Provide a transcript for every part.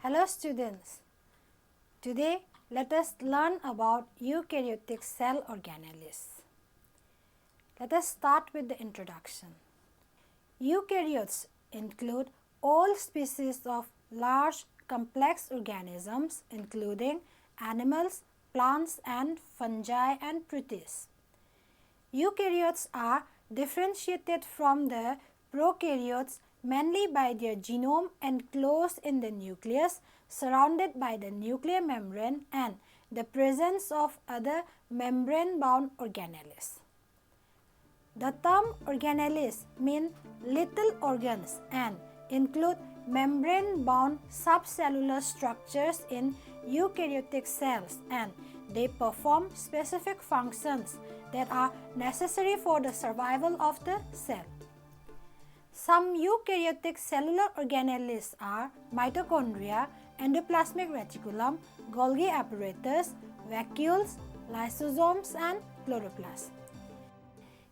Hello students, today let us learn about eukaryotic cell organelles. Let us start with the introduction. Eukaryotes include all species of large complex organisms including animals, plants and fungi and protists. Eukaryotes are differentiated from the prokaryotes mainly by their genome enclosed in the nucleus, surrounded by the nuclear membrane and the presence of other membrane-bound organelles. The term organelles mean little organs and include membrane-bound subcellular structures in eukaryotic cells, and they perform specific functions that are necessary for the survival of the cell. Some eukaryotic cellular organelles are mitochondria, endoplasmic reticulum, Golgi apparatus, vacuoles, lysosomes and chloroplasts.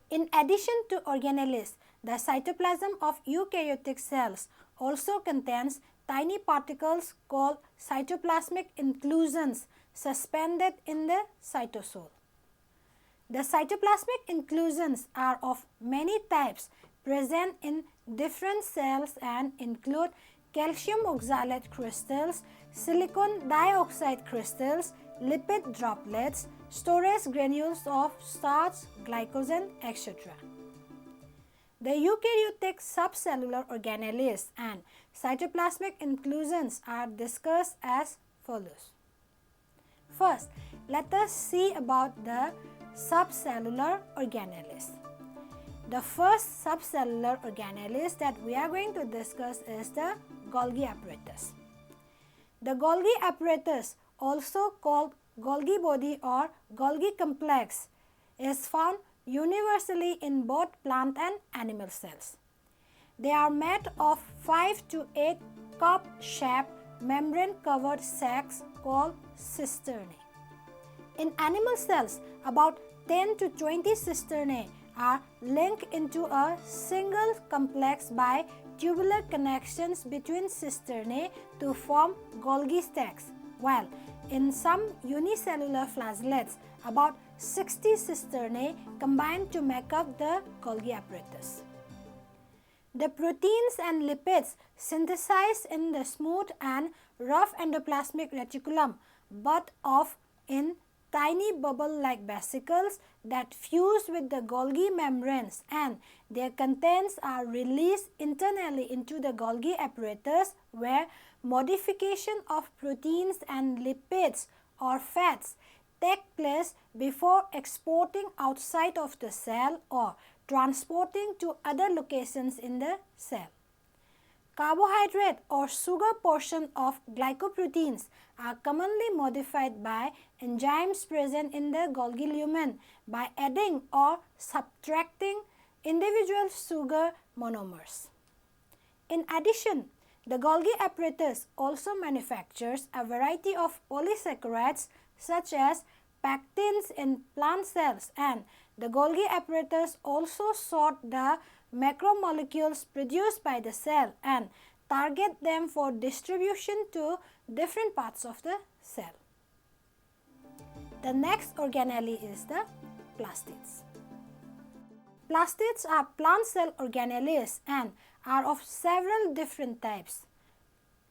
In addition to organelles, the cytoplasm of eukaryotic cells also contains tiny particles called cytoplasmic inclusions suspended in the cytosol. The cytoplasmic inclusions are of many types present in different cells and include calcium oxalate crystals, silicon dioxide crystals, lipid droplets, storage granules of starch, glycogen, etc. The eukaryotic subcellular organelles and cytoplasmic inclusions are discussed as follows. First, let us see about the subcellular organelles. The first subcellular organelles that we are going to discuss is the Golgi apparatus. The Golgi apparatus, also called Golgi body or Golgi complex, is found universally in both plant and animal cells. They are made of 5 to 8 cup-shaped membrane-covered sacs called cisternae. In animal cells, about 10 to 20 cisternae are linked into a single complex by tubular connections between cisternae to form Golgi stacks, while in some unicellular flagellates, about 60 cisternae combine to make up the Golgi apparatus. The proteins and lipids synthesized in the smooth and rough endoplasmic reticulum bud off in tiny bubble-like vesicles that fuse with the Golgi membranes, and their contents are released internally into the Golgi apparatus, where modification of proteins and lipids or fats take place before exporting outside of the cell or transporting to other locations in the cell. Carbohydrate or sugar portion of glycoproteins are commonly modified by enzymes present in the Golgi lumen by adding or subtracting individual sugar monomers. In addition, the Golgi apparatus also manufactures a variety of polysaccharides such as pectins in plant cells, and the Golgi apparatus also sort the macromolecules produced by the cell and target them for distribution to different parts of the cell. The next organelle is the plastids. Plastids are plant cell organelles and are of several different types.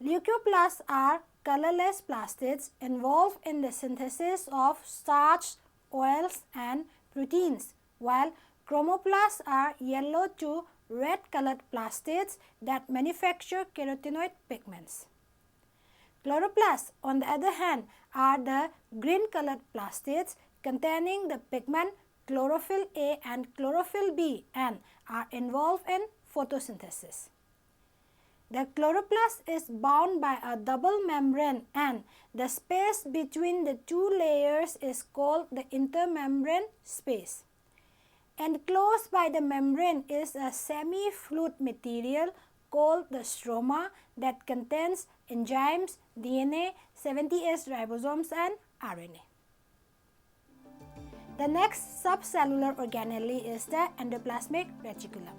Leucoplasts are colorless plastids involved in the synthesis of starch, oils and proteins, while chromoplasts are yellow to red colored plastids that manufacture carotenoid pigments. Chloroplasts, on the other hand, are the green colored plastids containing the pigment chlorophyll A and chlorophyll B and are involved in photosynthesis. The chloroplast is bound by a double membrane, and the space between the two layers is called the intermembrane space. Enclosed by the membrane is a semi-fluid material called the stroma that contains enzymes, DNA, 70S ribosomes and RNA. The next subcellular organelle is the endoplasmic reticulum.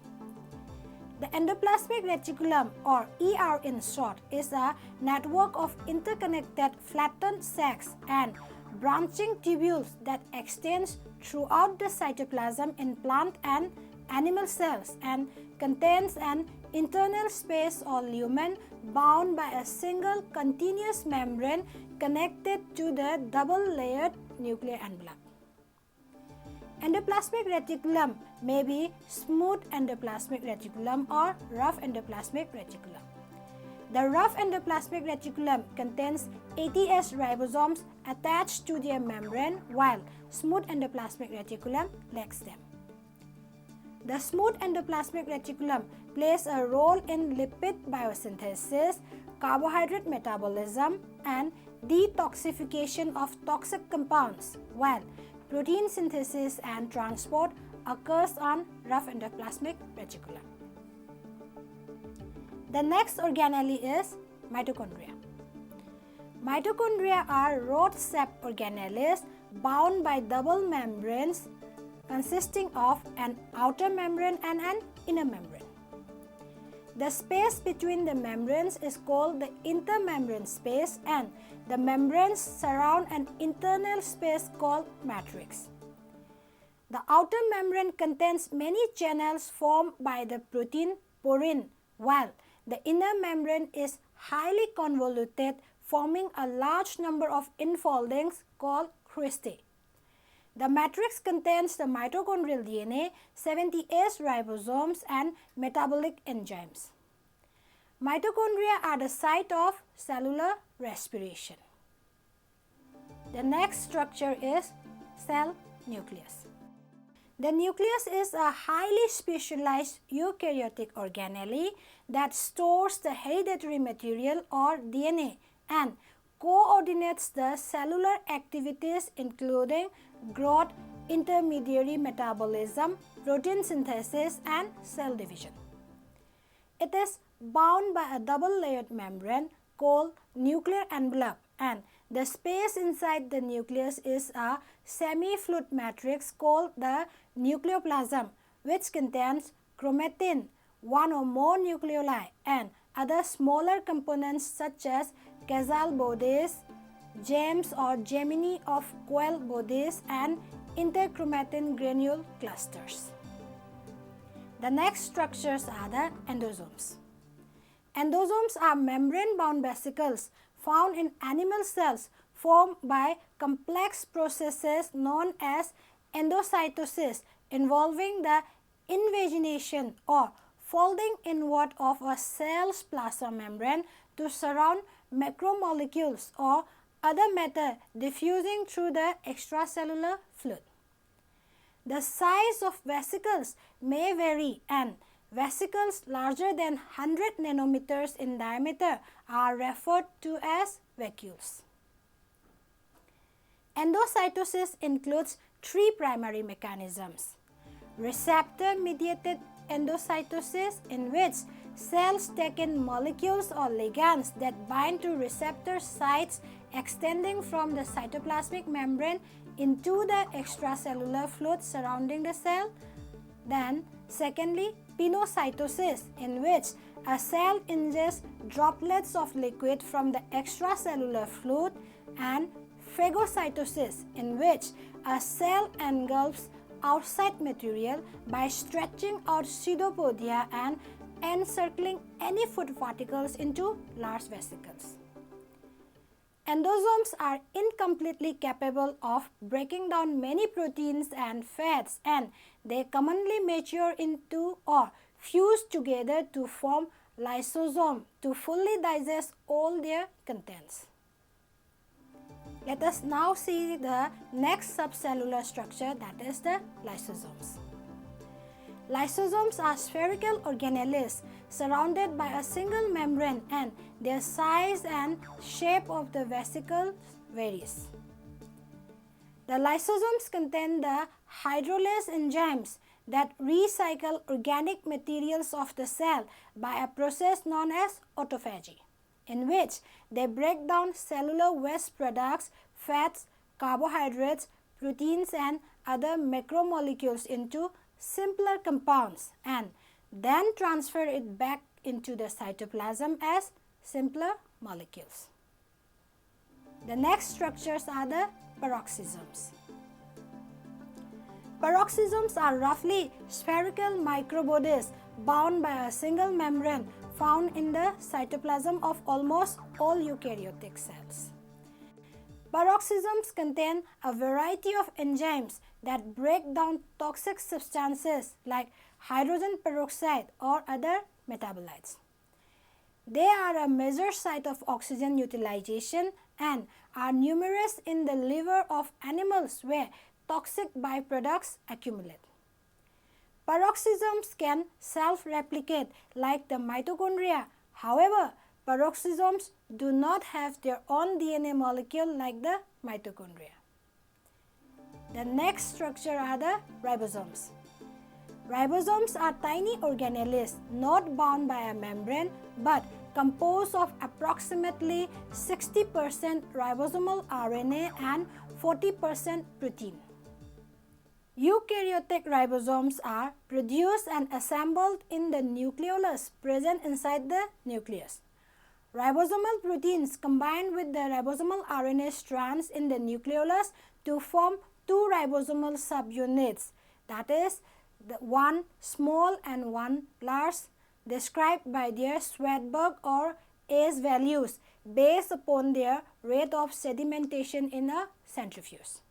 The endoplasmic reticulum, or ER in short, is a network of interconnected flattened sacs and branching tubules that extends throughout the cytoplasm in plant and animal cells and contains an internal space or lumen bound by a single continuous membrane connected to the double-layered nuclear envelope. Endoplasmic reticulum may be smooth endoplasmic reticulum or rough endoplasmic reticulum. The rough endoplasmic reticulum contains 80S ribosomes attached to their membrane, while smooth endoplasmic reticulum lacks them. The smooth endoplasmic reticulum plays a role in lipid biosynthesis, carbohydrate metabolism, and detoxification of toxic compounds, while protein synthesis and transport occurs on rough endoplasmic reticulum. The next organelle is mitochondria. Mitochondria are rod-shaped organelles bound by double membranes consisting of an outer membrane and an inner membrane. The space between the membranes is called the intermembrane space, and the membranes surround an internal space called matrix. The outer membrane contains many channels formed by the protein porin, while the inner membrane is highly convoluted, forming a large number of infoldings called cristae. The matrix contains the mitochondrial DNA, 70S ribosomes, and metabolic enzymes. Mitochondria are the site of cellular respiration. The next structure is cell nucleus. The nucleus is a highly specialized eukaryotic organelle that stores the hereditary material or DNA and coordinates the cellular activities including growth, intermediary metabolism, protein synthesis, and cell division. It is bound by a double-layered membrane called nuclear envelope, and the space inside the nucleus is a semi-fluid matrix called the nucleoplasm, which contains chromatin, one or more nucleoli, and other smaller components such as cassal bodies, gems or gemini of coil bodies, and interchromatin granule clusters. The next structures are the endosomes. Endosomes are membrane-bound vesicles found in animal cells formed by complex processes known as endocytosis involving the invagination or folding inward of a cell's plasma membrane to surround macromolecules or other matter diffusing through the extracellular fluid. The size of vesicles may vary, and vesicles larger than 100 nanometers in diameter are referred to as vacuoles. Endocytosis includes three primary mechanisms: receptor-mediated endocytosis, in which cells take in molecules or ligands that bind to receptor sites extending from the cytoplasmic membrane into the extracellular fluid surrounding the cell. Then, secondly, pinocytosis, in which a cell ingests droplets of liquid from the extracellular fluid, and phagocytosis, in which a cell engulfs outside material by stretching out pseudopodia and encircling any food particles into large vesicles. Endosomes are incompletely capable of breaking down many proteins and fats, and they commonly mature into or fuse together to form lysosome to fully digest all their contents. Let us now see the next subcellular structure, that is the lysosomes. Lysosomes are spherical organelles surrounded by a single membrane, and their size and shape of the vesicles varies. The lysosomes contain the hydrolase enzymes that recycle organic materials of the cell by a process known as autophagy, in which they break down cellular waste products, fats, carbohydrates, proteins and other macromolecules into simpler compounds and then transfer it back into the cytoplasm as simpler molecules. The next structures are the peroxisms. Peroxisms are roughly spherical microbodies bound by a single membrane found in the cytoplasm of almost all eukaryotic cells. Peroxisms contain a variety of enzymes that break down toxic substances like hydrogen peroxide or other metabolites. They are a major site of oxygen utilization and are numerous in the liver of animals where toxic byproducts accumulate. Peroxisms can self-replicate like the mitochondria. However, peroxisms do not have their own DNA molecule like the mitochondria. The next structure are the ribosomes. Ribosomes are tiny organelles not bound by a membrane but composed of approximately 60% ribosomal RNA and 40% protein. Eukaryotic ribosomes are produced and assembled in the nucleolus present inside the nucleus. Ribosomal proteins combine with the ribosomal RNA strands in the nucleolus to form two ribosomal subunits, that is, one small and one large, described by their Swedberg or ACE values based upon their rate of sedimentation in a centrifuge.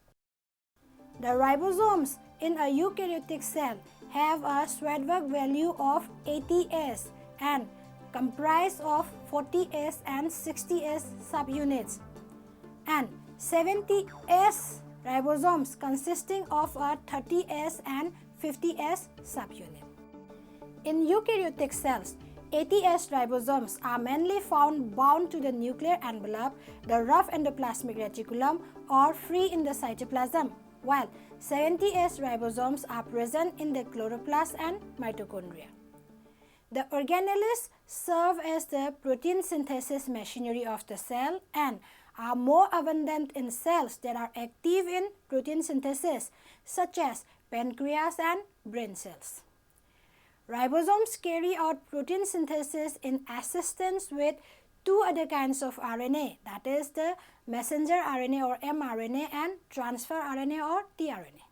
The ribosomes in a eukaryotic cell have a Swedberg value of 80S and comprise of 40S and 60S subunits and 70S ribosomes consisting of a 30S and 50S subunit. In eukaryotic cells, 80S ribosomes are mainly found bound to the nuclear envelope, the rough endoplasmic reticulum, or free in the cytoplasm, while 70S ribosomes are present in the chloroplast and mitochondria. The organelles serve as the protein synthesis machinery of the cell and are more abundant in cells that are active in protein synthesis, such as pancreas and brain cells. Ribosomes carry out protein synthesis in assistance with two other kinds of RNA, that is the messenger RNA or mRNA and transfer RNA or tRNA.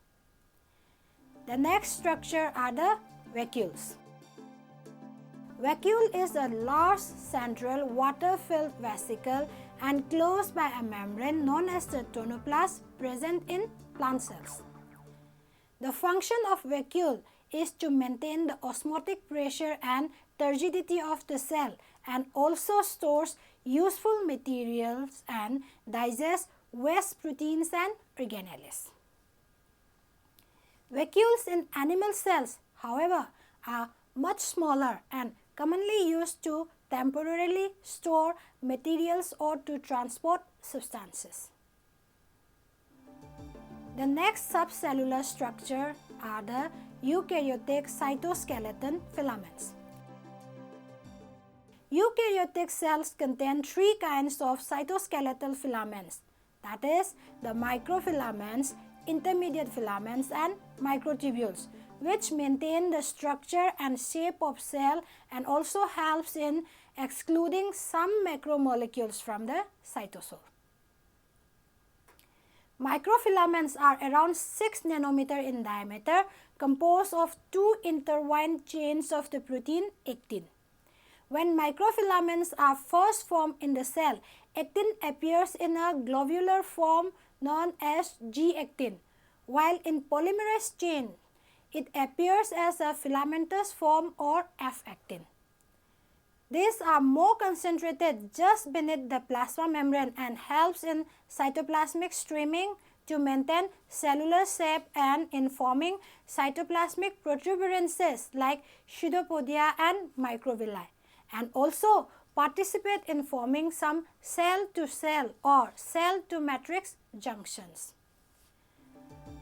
The next structure are the vacuoles. Vacuole is a large central water-filled vesicle enclosed by a membrane known as the tonoplast present in plant cells. The function of vacuole is to maintain the osmotic pressure and turgidity of the cell and also stores useful materials and digests waste proteins and organelles. Vacuoles in animal cells, however, are much smaller and commonly used to temporarily store materials or to transport substances. The next subcellular structure are the eukaryotic cytoskeleton filaments. Eukaryotic cells contain three kinds of cytoskeletal filaments, that is, the microfilaments, intermediate filaments and microtubules, which maintain the structure and shape of cell and also helps in excluding some macromolecules from the cytosol. Microfilaments are around 6 nanometer in diameter, composed of two intertwined chains of the protein actin. When microfilaments are first formed in the cell, actin appears in a globular form known as G-actin, while in polymerase chain, it appears as a filamentous form or F-actin. These are more concentrated just beneath the plasma membrane and helps in cytoplasmic streaming to maintain cellular shape and in forming cytoplasmic protuberances like pseudopodia and microvilli, and also participate in forming some cell-to-cell or cell-to-matrix junctions.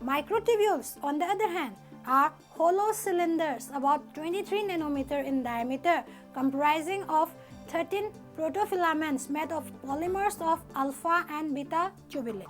Microtubules, on the other hand, are hollow cylinders about 23 nanometer in diameter, comprising of 13 protofilaments made of polymers of alpha and beta tubulin.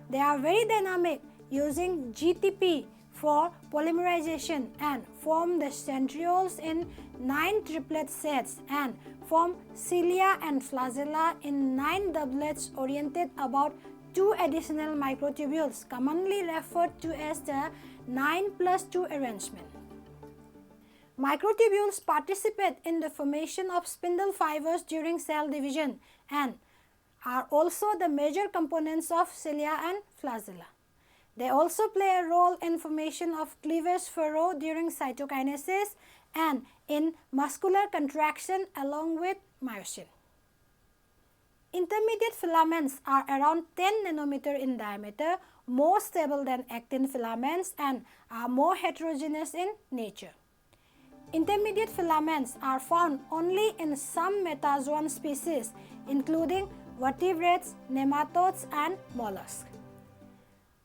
They are very dynamic, using GTP for polymerization and form the centrioles in 9 triplet sets and form cilia and flagella in 9 doublets oriented about 2 additional microtubules, commonly referred to as the 9+2 arrangement. Microtubules participate in the formation of spindle fibers during cell division and are also the major components of cilia and flagella. They also play a role in formation of cleavage furrow during cytokinesis and in muscular contraction along with myosin. Intermediate filaments are around 10 nanometer in diameter, more stable than actin filaments and are more heterogeneous in nature. Intermediate filaments are found only in some metazoan species, including vertebrates, nematodes and mollusks.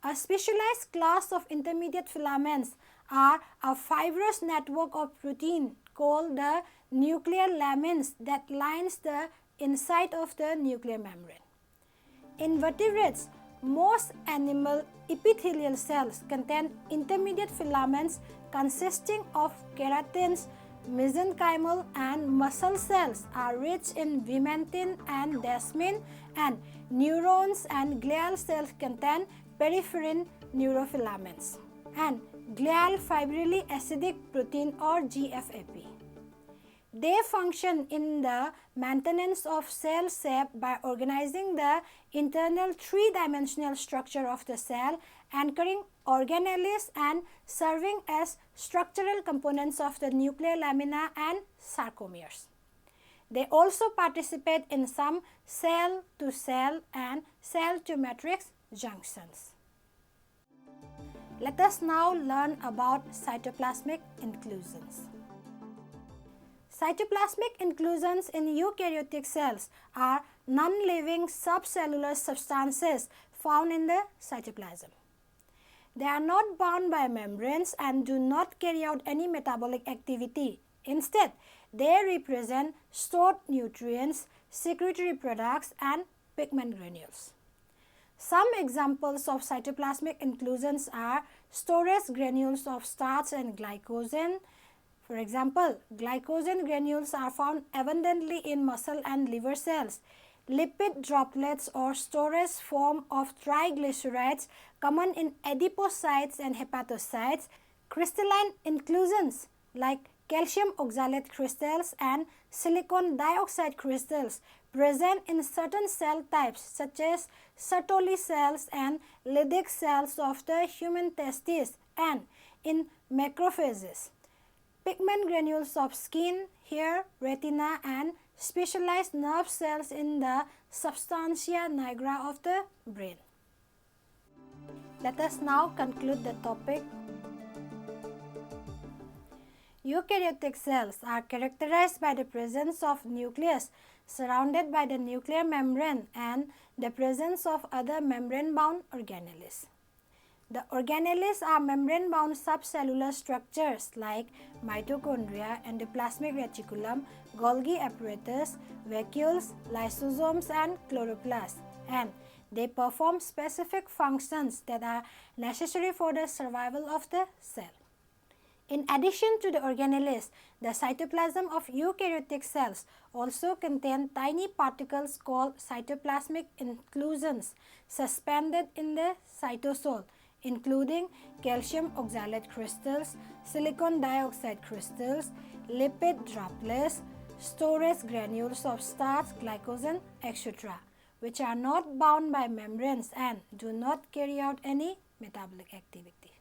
A specialized class of intermediate filaments are a fibrous network of protein called the nuclear lamins that lines the inside of the nuclear membrane. In vertebrates, most animal epithelial cells contain intermediate filaments consisting of keratins. Mesenchymal and muscle cells are rich in vimentin and desmin, and neurons and glial cells contain peripherin neurofilaments and glial fibrillary acidic protein or GFAP. They function in the maintenance of cell shape by organizing the internal three-dimensional structure of the cell, anchoring organelles and serving as structural components of the nuclear lamina and sarcomeres. They also participate in some cell-to-cell and cell-to-matrix junctions. Let us now learn about cytoplasmic inclusions. Cytoplasmic inclusions in eukaryotic cells are non-living subcellular substances found in the cytoplasm. They are not bound by membranes and do not carry out any metabolic activity. Instead, they represent stored nutrients, secretory products, and pigment granules. Some examples of cytoplasmic inclusions are storage granules of starch and glycogen. For example, glycogen granules are found abundantly in muscle and liver cells. Lipid droplets or storage form of triglycerides common in adipocytes and hepatocytes. Crystalline inclusions like calcium oxalate crystals and silicon dioxide crystals present in certain cell types such as Sertoli cells and Leydig cells of the human testes and in macrophages. Pigment granules of skin, hair, retina and specialized nerve cells in the substantia nigra of the brain. Let us now conclude the topic. Eukaryotic cells are characterized by the presence of nucleus surrounded by the nuclear membrane and the presence of other membrane-bound organelles. The organelles are membrane-bound subcellular structures like mitochondria, endoplasmic reticulum, Golgi apparatus, vacuoles, lysosomes and chloroplasts, and they perform specific functions that are necessary for the survival of the cell. In addition to the organelles, the cytoplasm of eukaryotic cells also contain tiny particles called cytoplasmic inclusions suspended in the cytosol, including calcium oxalate crystals, silicon dioxide crystals, lipid droplets, storage granules of starch, glycogen, etc., which are not bound by membranes and do not carry out any metabolic activity.